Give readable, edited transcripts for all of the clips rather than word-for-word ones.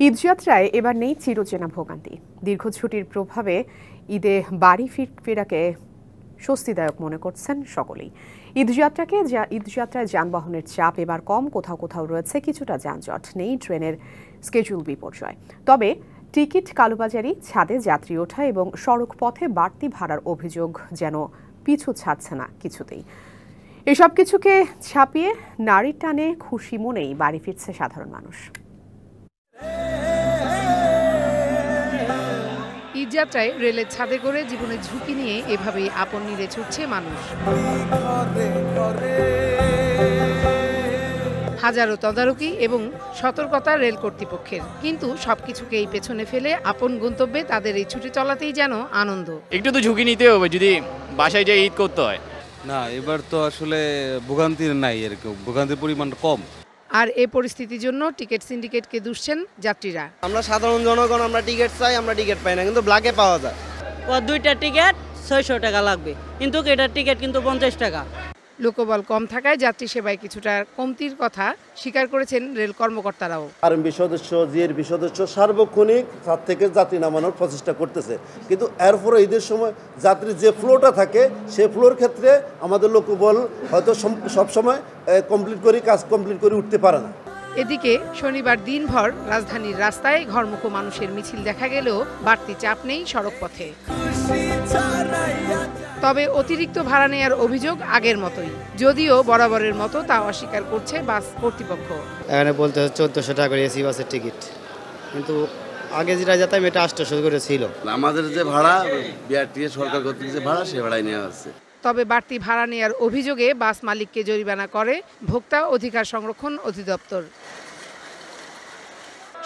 ঈদযাত্রায় এবার নেই চিরচেনা ভোগান্তি। দীর্ঘ ছুটির প্রভাবে ঈদে বাড়ি ফেরাকে স্বস্তিদায়ক মনে করছেন সকলেই। ঈদযাত্রায় যানবাহনের চাপ এবার কম, কোথাও কোথাও রয়েছে কিছুটা যানজট, নেই ট্রেনের স্কেজুল বিপর্যয়। তবে টিকিট কালোবাজারি, ছাদে যাত্রী ওঠা এবং সড়ক পথে বাড়তি ভাড়ার অভিযোগ যেন পিছু ছাড়ছে না কিছুতেই। এসব কিছুকে ছাপিয়ে নারীর টানে খুশি মনেই বাড়ি ফিরছে সাধারণ মানুষ। ঈদযাত্রায় রেলের ছাদে করে জীবনের ঝুঁকি নিয়ে এভাবেই আপন নিরে ছুটছে মানুষ। হাজারো তদারকি এবং সতর্কতা রেল কর্তৃপক্ষের, কিন্তু সবকিছুকেই পেছনে ফেলে আপন গন্তব্যে তাদের এই ছুটি চলাতেই যেন আনন্দ। একটু তো ঝুঁকি নিতে হবে যদি বাসায় যাই ঈদ করতে হয়। না, এবার তো আসলে ভোগান্তির নাই, এরকম ভোগান্তির পরিমাণ কম। আর এই পরিস্থিতির জন্য টিকিট সিন্ডিকেটকে দুষছেন যাত্রীরা। আমরা সাধারণ জনগণ, আমরা টিকিট চাই, আমরা টিকিট পাই না, কিন্তু ব্ল্যাকে পাওয়া যায়। ও দুইটা টিকিট 600 টাকা লাগবে, কিন্তু এটার টিকিট কিন্তু 50 টাকা। লোকবল কম থাকায় যাত্রী সেবায় কিছুটা কমতির কথা স্বীকার করেছেন রেল কর্মকর্তারাও। আরএমবি সদস্য, জিআরবি সদস্য সার্বক্ষণিক ছাদ থেকে যাত্রী নামানোর প্রচেষ্টা করতেছে, কিন্তু এরপরে ঈদের সময় যাত্রীর যে ফ্লোটা থাকে সেই ফ্লোর ক্ষেত্রে আমাদের লোকবল হয়তো সবসময় কাজ কমপ্লিট করে উঠতে পারে না। এদিকে শনিবার দিনভর রাজধানীর রাস্তায় ঘরমুখো মানুষের মিছিল দেখা গেলেও বাড়তি চাপ নেই সড়ক পথে। তবে অতিরিক্ত ভাড়া নেয়ার অভিযোগ আগের মতোই, যদিও বরাবরের মতো তা অস্বীকার করছে বাস কর্তৃপক্ষ। এখানে বলতে 1400 টাকা করে এসি বাসের টিকিট, কিন্তু আগে যেটা যেতাম এটা 800 করে ছিল। আমাদের যে ভাড়া বিআরটিএ সরকার কর্তৃক যে ভাড়া সে ভাড়াই নেওয়া হচ্ছে। তবে বাড়তি ভাড়া নেয়ার অভিযোগে বাস মালিককে জরিমানা করে ভোক্তা অধিকার সংরক্ষণ অধিদপ্তর।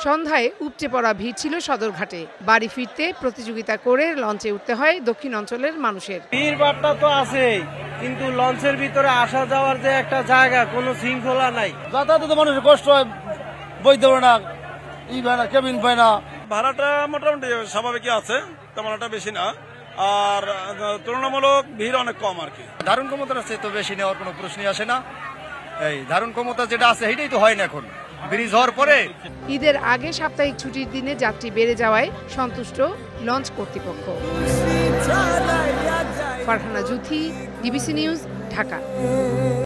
সন্ধ্যায় উপচে পড়া ভিড় ছিল সদরঘাটে। বাড়ি ফিরতে প্রতিযোগিতা করে লঞ্চে উঠতে হয় দক্ষিণ অঞ্চলের মানুষের। ভিড় ভাট্টা তো আছেই, কিন্তু লঞ্চের ভিতরে আসা যাওয়ার যে একটা জায়গা, কোনো শৃঙ্খলা নাই। যাতায়াতে তো মানুষের কষ্ট হয়, বই দেবে না, কেবিন পায় না। ভাড়াটা মোটামুটি স্বাভাবিকই আছে, তেমন একটা বেশি না, আর তুলনামূলক ভিড় অনেক কম আর কি। ধারণ ক্ষমতার আছে তো বেশি নেওয়ার কোনো প্রশ্নই আসে না। এই ধারণ ক্ষমতা যেটা আছে সেটাই তো হয় না এখন, ব্রিজ হওয়ার পরে। ঈদের আগে সাপ্তাহিক ছুটির দিনে যাত্রী বেড়ে যাওয়ায় সন্তুষ্ট লঞ্চ কর্তৃপক্ষ। Farhana Juthi, DBC news, Dhaka.